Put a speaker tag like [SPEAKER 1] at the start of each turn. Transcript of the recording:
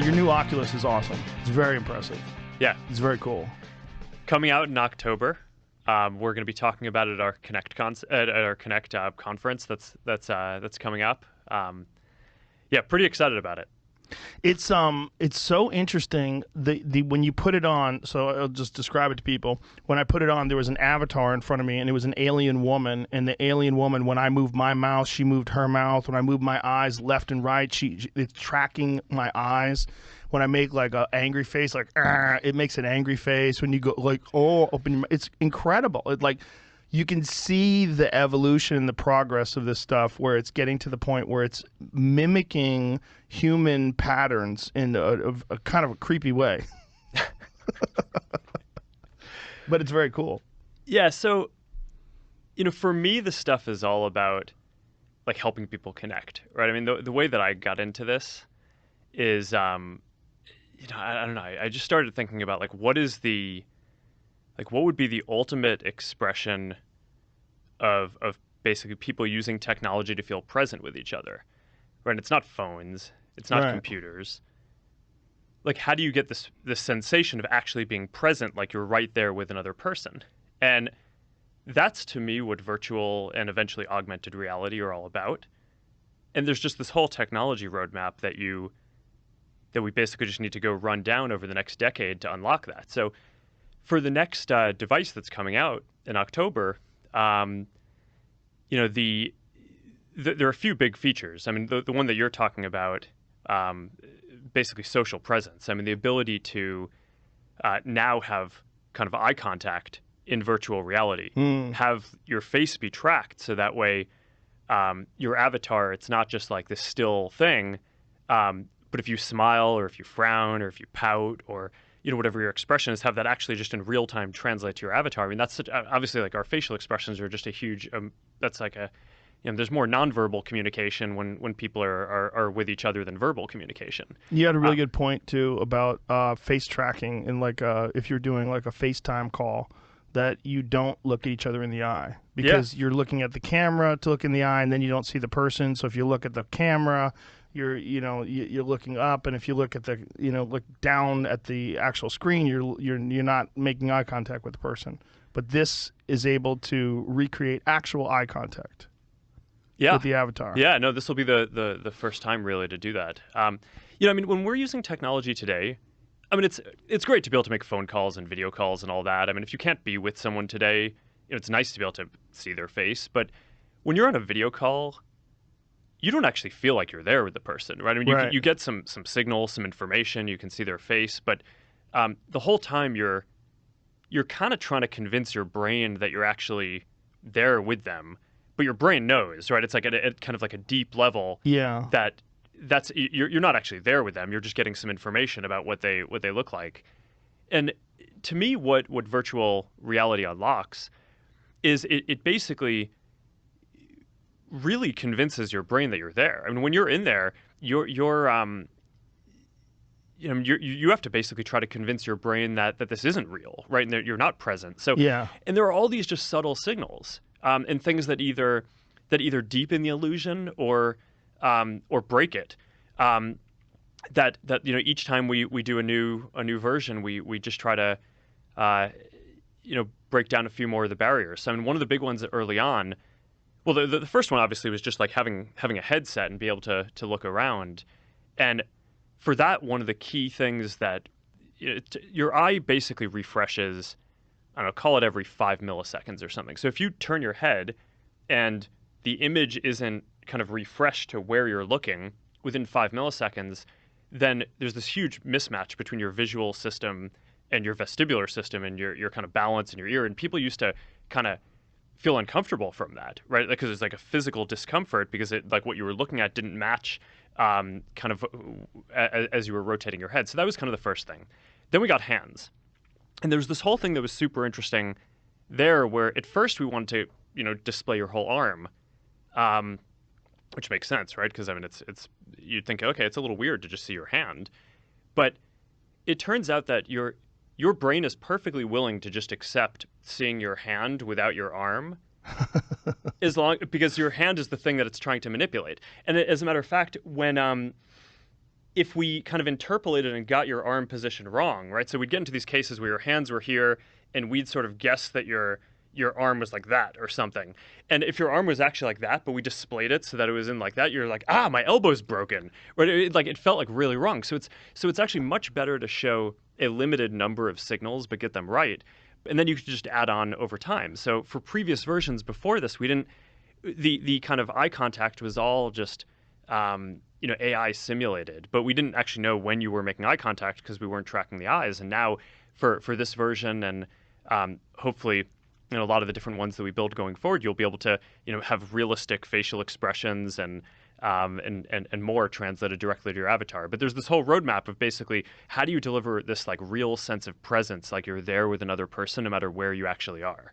[SPEAKER 1] Your new Oculus is awesome. It's very impressive.
[SPEAKER 2] Yeah.
[SPEAKER 1] It's very cool.
[SPEAKER 2] Coming out in October. We're going to be talking about it at our Connect conference that's coming up. Yeah, pretty excited about it.
[SPEAKER 1] It's so interesting the when you put it on. So I'll just describe it to people. When I put it on, there was an avatar in front of me, and it was an alien woman. And the alien woman, when I moved my mouth, she moved her mouth. When I moved my eyes left and right, it's tracking my eyes. When I make like an angry face, like it makes an angry face. When you go like open your mouth, it's incredible. It like you can see the evolution, the progress of this stuff, where it's getting to the point where it's mimicking human patterns in a kind of a creepy way. But it's very cool.
[SPEAKER 2] Yeah, so, for me, the stuff is all about, like, helping people connect, right? I mean, the way that I got into this is, I don't know. I just started thinking about, like, what would be the ultimate expression of basically people using technology to feel present with each other, right? And it's not phones. It's not computers. Like, how do you get this sensation of actually being present, like you're right there with another person? And that's, to me, what virtual and eventually augmented reality are all about. And there's just this whole technology roadmap that we basically just need to go run down over the next decade to unlock that. So for the next device that's coming out in October, there are a few big features. I mean, the one that you're talking about, basically social presence. I mean, the ability to now have kind of eye contact in virtual reality, have your face be tracked so that way your avatar, it's not just like this still thing, but if you smile or if you frown or if you pout or whatever your expression is, have that actually just in real time translate to your avatar. I mean, that's obviously like our facial expressions are just a huge, that's like there's more nonverbal communication when people are with each other than verbal communication.
[SPEAKER 1] You had a really good point too about face tracking and like if you're doing like a FaceTime call, that you don't look at each other in the eye because you're looking at the camera to look in the eye and then you don't see the person. So if you look at the camera, you're looking up, and if you look at the look down at the actual screen, you're not making eye contact with the person. But this is able to recreate actual eye contact. With the avatar.
[SPEAKER 2] Yeah, no, this will be the first time really to do that. I mean, when we're using technology today, I mean, it's great to be able to make phone calls and video calls and all that. I mean, if you can't be with someone today, it's nice to be able to see their face. But when you're on a video call, you don't actually feel like you're there with the person, right? I mean, you get some signal, some information, you can see their face, but the whole time you're kind of trying to convince your brain that you're actually there with them. But your brain knows, right? It's like at kind of like a deep level.
[SPEAKER 1] Yeah.
[SPEAKER 2] That's you're not actually there with them. You're just getting some information about what they look like. And to me, what virtual reality unlocks is it basically really convinces your brain that you're there. I mean, when you're in there, you have to basically try to convince your brain that this isn't real, right? And that you're not present. So and there are all these just subtle signals. And things that either deepen the illusion or break it. That each time we do a new version, we just try to break down a few more of the barriers. So, I mean, one of the big ones early on, well, the first one obviously was just like having a headset and be able to look around, and for that, one of the key things that your eye basically refreshes. I don't know, call it every 5 milliseconds or something. So if you turn your head and the image isn't kind of refreshed to where you're looking within 5 milliseconds, then there's this huge mismatch between your visual system and your vestibular system and your kind of balance in your ear. And people used to kind of feel uncomfortable from that, right? Because it's like a physical discomfort because like what you were looking at didn't match kind of as you were rotating your head. So that was kind of the first thing. Then we got hands. And there was this whole thing that was super interesting there where at first we wanted to, display your whole arm, which makes sense, right? Because, I mean, it's you'd think, okay, it's a little weird to just see your hand. But it turns out that your brain is perfectly willing to just accept seeing your hand without your arm because your hand is the thing that it's trying to manipulate. And as a matter of fact, when if we kind of interpolated and got your arm position wrong, right? So we'd get into these cases where your hands were here and we'd sort of guess that your arm was like that or something. And if your arm was actually like that, but we displayed it so that it was in like that, you're like, ah, my elbow's broken. Right? It felt like really wrong. So it's actually much better to show a limited number of signals but get them right. And then you could just add on over time. So for previous versions before this, we didn't the kind of eye contact was all just AI simulated, but we didn't actually know when you were making eye contact because we weren't tracking the eyes. And now for this version and hopefully a lot of the different ones that we build going forward, you'll be able to have realistic facial expressions and more translated directly to your avatar. But there's this whole roadmap of basically how do you deliver this like real sense of presence, like you're there with another person no matter where you actually are.